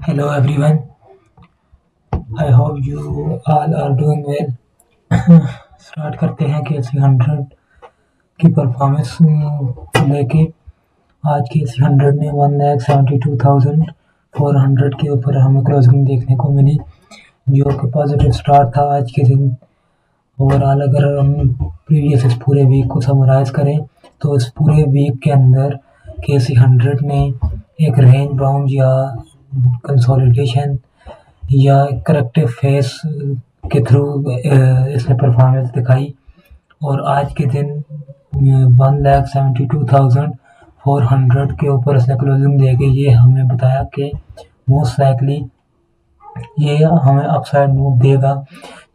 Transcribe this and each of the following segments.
Hello everyone. I hope you all are doing well. Start करते हैं के सी 100 की परफॉर्मेंस लेके। आज के सी 100 ने 1,72,400 के ऊपर हमें क्लोजिंग देखने को मिली, जो कि पॉजिटिव स्टार्ट था आज के दिन। ओवरऑल अगर हम प्रीवियस इस पूरे वीक को समराइज करें तो इस पूरे वीक के अंदर के सी 100 ने एक रेंज बाउंड या कंसोलिडेशन या करेक्टिव फेस के थ्रू इसने परफॉर्मेंस दिखाई और आज के दिन 1,72,400 के ऊपर इसने क्लोजिंग देके ये हमें बताया कि मोस्ट लाइकली ये हमें अपसाइड मूव देगा,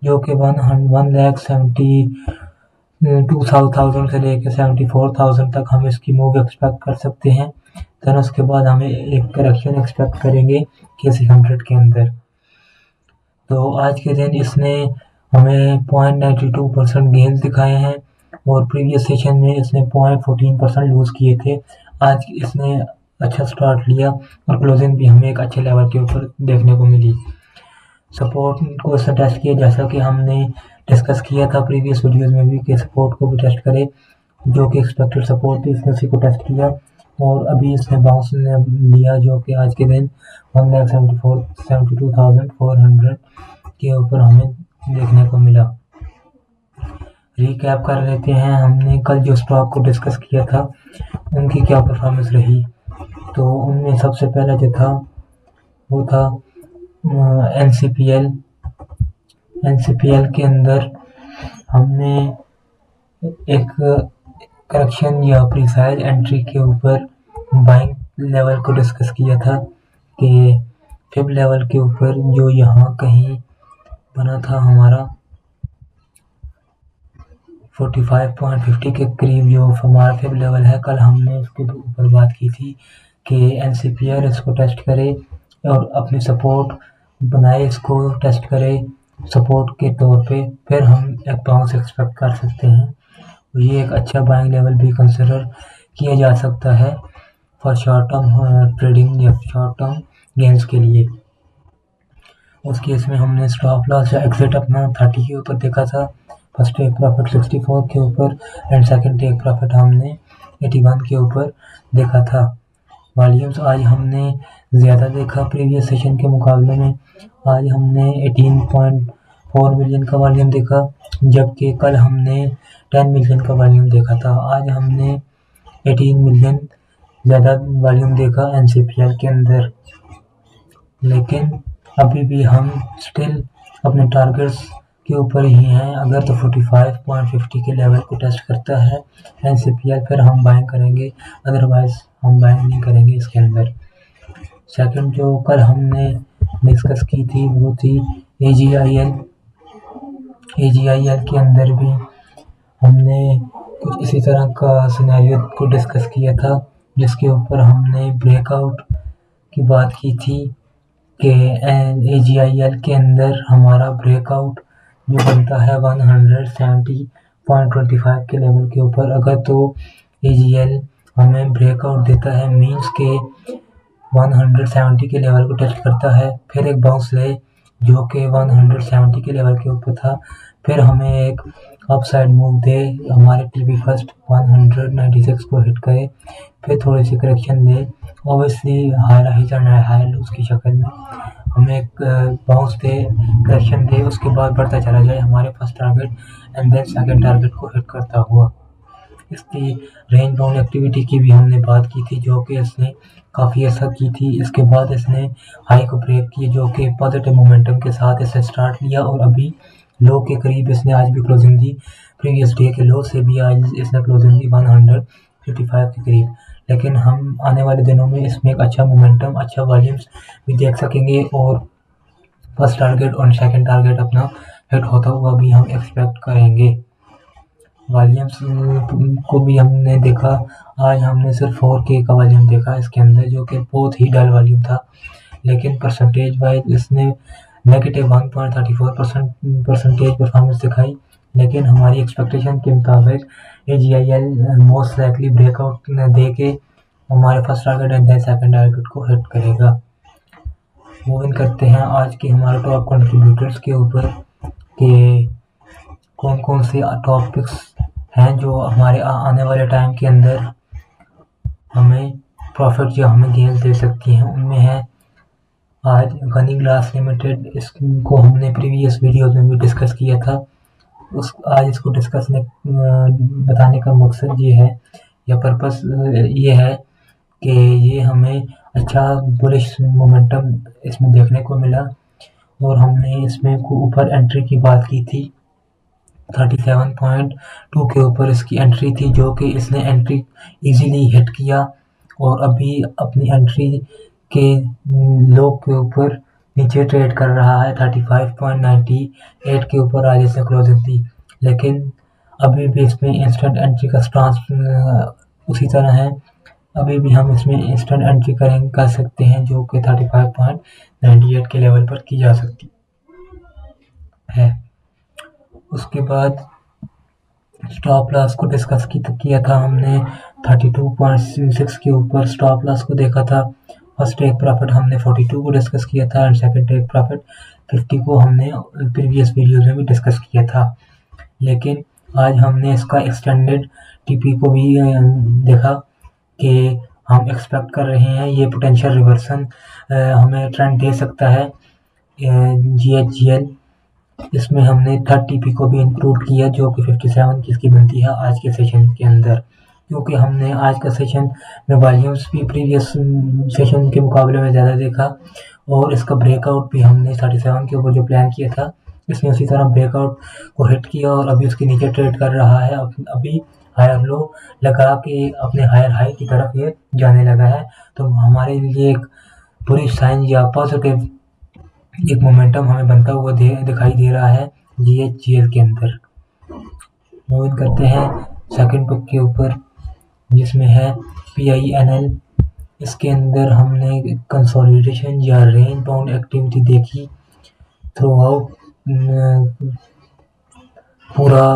जो कि 1,72,000 से लेकर 74,000 तक हम इसकी मूव एक्सपेक्ट कर सकते हैं। देन उसके बाद हमें एक करेक्शन एक्सपेक्ट करेंगे के सी 100 के अंदर। तो आज के दिन इसने हमें 0.92% गेंस दिखाए हैं और प्रीवियस सेशन में इसने 0.14% लूज़ किए थे। आज इसने अच्छा स्टार्ट लिया और क्लोजिंग भी हमें एक अच्छे लेवल के ऊपर देखने को मिली। सपोर्ट को इसने टेस्ट किया, जैसा कि हमने डिस्कस किया था प्रीवियस वीडियोज़ में भी कि सपोर्ट को भी टेस्ट करे, जो कि एक्सपेक्टेड सपोर्ट थी, इसने उसी को टेस्ट किया और अभी इसने बाउंस लिया, जो कि आज के दिन 1,72,400 के ऊपर हमें देखने को मिला। रिकैप कर लेते हैं, हमने कल जो स्टॉक को डिस्कस किया था उनकी क्या परफॉर्मेंस रही। तो उनमें सबसे पहला जो था वो था NCPL के अंदर हमने एक करेक्शन या प्रीसाइज एंट्री के ऊपर बाइंग लेवल को डिस्कस किया था कि फिब लेवल के ऊपर जो यहाँ कहीं बना था हमारा 45.50 के करीब जो हमारा फिब लेवल है, कल हमने उसके ऊपर बात की थी कि NCPL इसको टेस्ट करे और अपनी सपोर्ट बनाए, इसको टेस्ट करे सपोर्ट के तौर पे, फिर हम एक बाउंस एक्सपेक्ट कर सकते हैं। ये एक अच्छा बाइंग लेवल भी कंसिडर किया जा सकता है फॉर शॉर्ट टर्म ट्रेडिंग या शॉर्ट टर्म गेंस के लिए। उस केस में हमने स्टॉप लॉस या एग्जिट अपना 30 के ऊपर देखा था, फर्स्ट टेक प्रॉफिट 64 के ऊपर एंड सेकंड टेक प्रॉफिट हमने 81 के ऊपर देखा था। वॉल्यूम्स आज हमने ज़्यादा देखा प्रीवियस सेशन के मुकाबले में। आज हमने 18.4 मिलियन का वॉल्यूम देखा, जबकि कल हमने 10 मिलियन का वॉल्यूम देखा था। आज हमने 18 मिलियन ज़्यादा वॉल्यूम देखा NCPL के अंदर, लेकिन अभी भी हम स्टिल अपने टारगेट्स के ऊपर ही हैं। अगर तो 45.50 के लेवल को टेस्ट करता है NCPL फिर हम बाइंग करेंगे, अदरवाइज हम बाइंग नहीं करेंगे इसके अंदर। सेकंड जो कल हमने डिस्कस की थी वो थी AGIL के अंदर भी हमने कुछ इसी तरह का सिनेरियो को डिस्कस किया था, जिसके ऊपर हमने ब्रेकआउट की बात की थी कि AGIL के अंदर हमारा ब्रेकआउट जो बनता है 170.25 के लेवल के ऊपर। अगर तो AGL हमें ब्रेकआउट देता है, मींस के 170 के लेवल को टच करता है, फिर एक बाउंस ले जो कि 170 के लेवल के ऊपर था, फिर हमें एक अपसाइड मूव दे, हमारे TP फर्स्ट 196 को हिट करे, फिर थोड़ी सी करेक्शन ले, obviously higher highs and higher lows की शक्ल में हमें एक बाउंस दे, करेक्शन दे, उसके बाद बढ़ता चला जाए हमारे first target and then second target को हिट करता हुआ। इसकी रेंज बाउंड एक्टिविटी की भी हमने बात की थी, जो कि इसने काफ़ी अच्छा की थी। इसके बाद इसने हाई को ब्रेक किया, जो कि पॉजिटिव मोमेंटम के साथ इसे स्टार्ट लिया और अभी लो के करीब इसने आज भी क्लोजिंग दी। प्रीवियस डे के लो से भी आज इसने क्लोजिंग दी 155 के करीब, लेकिन हम आने वाले दिनों में इसमें एक अच्छा मोमेंटम, अच्छा वॉल्यूम्स भी देख सकेंगे और फर्स्ट टारगेट और सेकंड टारगेट अपना हिट होता हुआ भी हम एक्सपेक्ट करेंगे। वॉल्यूम्स को भी हमने देखा, आज हमने सिर्फ 4K का वॉल्यूम देखा इसके अंदर, जो कि बहुत ही डल वॉल्यूम था, लेकिन परसेंटेज वाइज इसने नेगेटिव 1.34% परफॉर्मेंस दिखाई। लेकिन हमारी एक्सपेक्टेशन के मुताबिक AGIL मोस्ट लाइकली ब्रेकआउट दे के हमारे first target and then second target को हिट करेगा। मूव इन करते हैं आज के हमारे टॉप कंट्रीब्यूटर्स के ऊपर कि कौन कौन से टॉपिक्स हैं जो हमारे आने वाले टाइम के अंदर हमें प्रॉफिट या हमें गेन्स दे सकती हैं। उनमें है आज गनी ग्लास लिमिटेड, इसको हमने प्रीवियस वीडियोस में भी डिस्कस किया था। आज इसको बताने का मकसद ये है या पर्पस ये है कि ये हमें अच्छा बुलिश मोमेंटम इसमें देखने को मिला और हमने इसमें ऊपर एंट्री की बात की थी। 37.2 के ऊपर इसकी एंट्री थी जो कि इसने एंट्री इजीली हिट किया और अभी अपनी एंट्री के लो के ऊपर नीचे ट्रेड कर रहा है। 35.98 के ऊपर आज इसने क्लोजिंग दी, लेकिन अभी भी इसमें इंस्टेंट एंट्री का स्टांस उसी तरह है। अभी भी हम इसमें इंस्टेंट एंट्री कर सकते हैं जो कि 35.98 के लेवल पर की जा सकती है। उसके बाद स्टॉप लॉस को डिस्कस किया था हमने। 32.6 के ऊपर स्टॉप लॉस को देखा था। फर्स्ट टेक प्रॉफिट हमने 42 को डिस्कस किया था एंड सेकंड टेक प्रॉफिट 50 को हमने प्रीवियस वीडियो में भी डिस्कस किया था। लेकिन आज हमने इसका एक्सटेंडेड टीपी को भी देखा कि हम एक्सपेक्ट कर रहे हैं ये पोटेंशियल रिवर्सन हमें ट्रेंड दे सकता है। GHGL इसमें हमने थर्ड टीपी को भी इंक्लूड किया जो कि 57 की इसकी बनती है आज के सेशन के अंदर, क्योंकि हमने आज का सेशन में वॉल्यूम्स भी प्रीवियस सेशन के मुकाबले में ज़्यादा देखा और इसका ब्रेकआउट भी हमने 37 के ऊपर जो प्लान किया था इसने उसी तरह ब्रेकआउट को हिट किया और अभी उसके नीचे ट्रेड कर रहा है। अभी हायर लो लगा के अपने हायर हाई की तरफ ये जाने लगा है, तो हमारे लिए एक बुलिश साइन या पॉजिटिव एक मोमेंटम हमें बनता हुआ दिखाई दे रहा है GHGL के अंदर। मूव करते हैं सेकंड पिक के ऊपर जिसमें है PINL। इसके अंदर हमने कंसोलिडेशन या रेंज बाउंड एक्टिविटी देखी थ्रू आउट पूरा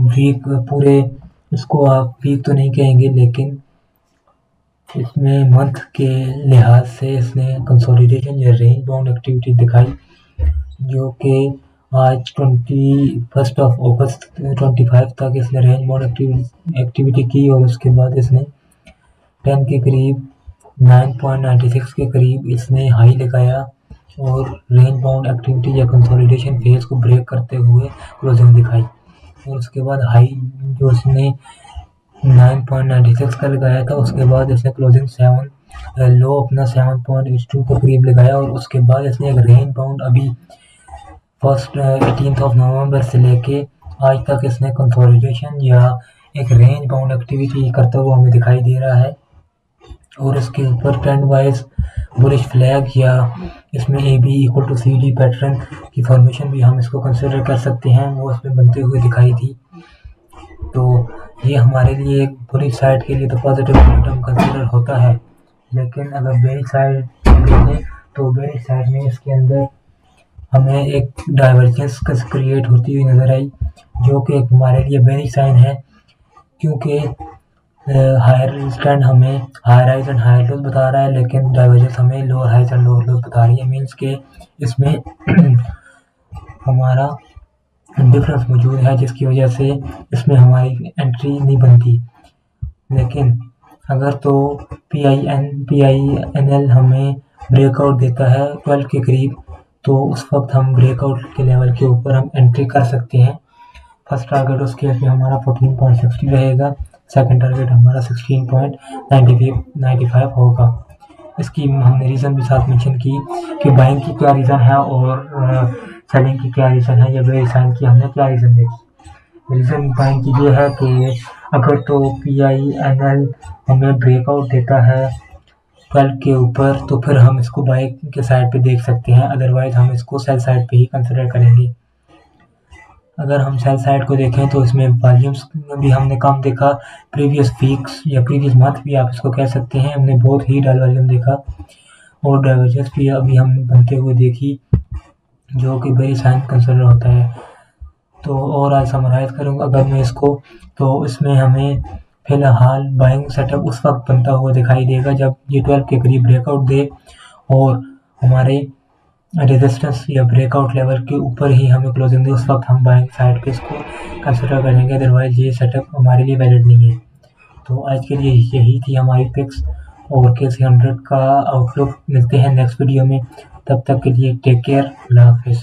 वीक। पूरे इसको आप वीक तो नहीं कहेंगे, लेकिन इसमें मंथ के लिहाज से इसने कंसोलिडेशन या रेंज बाउंड एक्टिविटी दिखाई जो कि आज 21 अगस्त 25 तक इसने रेंज बाउंड एक्टिविटी की और उसके बाद इसने 10 के करीब 9.96 के करीब इसने हाई लगाया और रेंज बाउंड एक्टिविटी या कंसोलिडेशन फेज को ब्रेक करते हुए क्लोजिंग दिखाई और उसके बाद हाई जो इसने 9.96 का लगाया था उसके बाद इसने क्लोजिंग 7 लो अपना 7.82 के करीब लगाया और उसके बाद इसने एक रेंज बाउंड अभी 18 नवंबर से लेके आज तक इसने कंसोलिडेशन या एक रेंज बाउंड एक्टिविटी करता हुआ हमें दिखाई दे रहा है। और इसके ऊपर ट्रेंड वाइज बुलिश फ्लैग या इसमें AB equal to CD pattern की फॉर्मेशन भी हम इसको कंसिडर कर सकते हैं, वो इसमें बनते हुए दिखाई दी। तो ये हमारे लिए एक बुलिश साइड के लिए तो पॉजिटिव मोमेंटम कंसिडर होता है, लेकिन अगर बेरिश साइड देखें तो बेरिश साइड में इसके अंदर हमें एक डाइवर्जेंस क्रिएट होती हुई नज़र आई जो कि एक हमारे लिए बेरिश साइन है, क्योंकि हायर स्टैंड हमें higher highs and higher lows बता रहा है लेकिन डाइवर्जेंस हमें lower highs and lower lows बता रही है। मीन्स के इसमें हमारा डिफरेंस मौजूद है जिसकी वजह से इसमें हमारी एंट्री नहीं बनती। लेकिन अगर तो PINL हमें ब्रेकआउट देता है 12 के करीब तो उस वक्त हम ब्रेकआउट के लेवल के ऊपर हम एंट्री कर सकते हैं। फर्स्ट टारगेट उस केस में हमारा 14.60 रहेगा, सेकंड टारगेट हमारा 16.95 होगा। इसकी हमने रीज़न भी साथ मेंशन की कि बाइंग की क्या रीज़न है और सेलिंग की क्या रीज़न है या बेरिश साइन की हमने क्या रीज़न देखी। रीज़न बाइंग की ये है कि अगर तो PINL हमें ब्रेकआउट देता है 12 के ऊपर तो फिर हम इसको बाई के साइड पे देख सकते हैं, अदरवाइज हम इसको सेल साइड पे ही कंसिडर करेंगे। अगर हम सेल साइड को देखें तो इसमें वॉल्यूम्स भी हमने कम देखा। प्रीवियस वीक्स या प्रीवियस मंथ भी आप इसको कह सकते हैं, हमने बहुत ही डल वॉल्यूम देखा और डाइवर्जेंस भी अभी हम बनते हुए देखी जो कि बेरिश साइन कंसिडर होता है। तो और आज समराइज करूँगा अगर मैं इसको, तो इसमें हमें फिलहाल बाइंग सेटअप उस वक्त बनता हुआ दिखाई देगा जब ये 12 के करीब ब्रेकआउट दे और हमारे रेजिस्टेंस या ब्रेकआउट लेवल के ऊपर ही हमें क्लोजिंग दी, उस वक्त हम बाइंग साइड पे इसको कंसिडर करेंगे, अदरवाइज ये सेटअप हमारे लिए वैलिड नहीं है। तो आज के लिए यही थी हमारी पिक्स और KC100 का आउटलुक। मिलते हैं नेक्स्ट वीडियो में, तब तक के लिए टेक केयर, अल्लाह हाफिज़।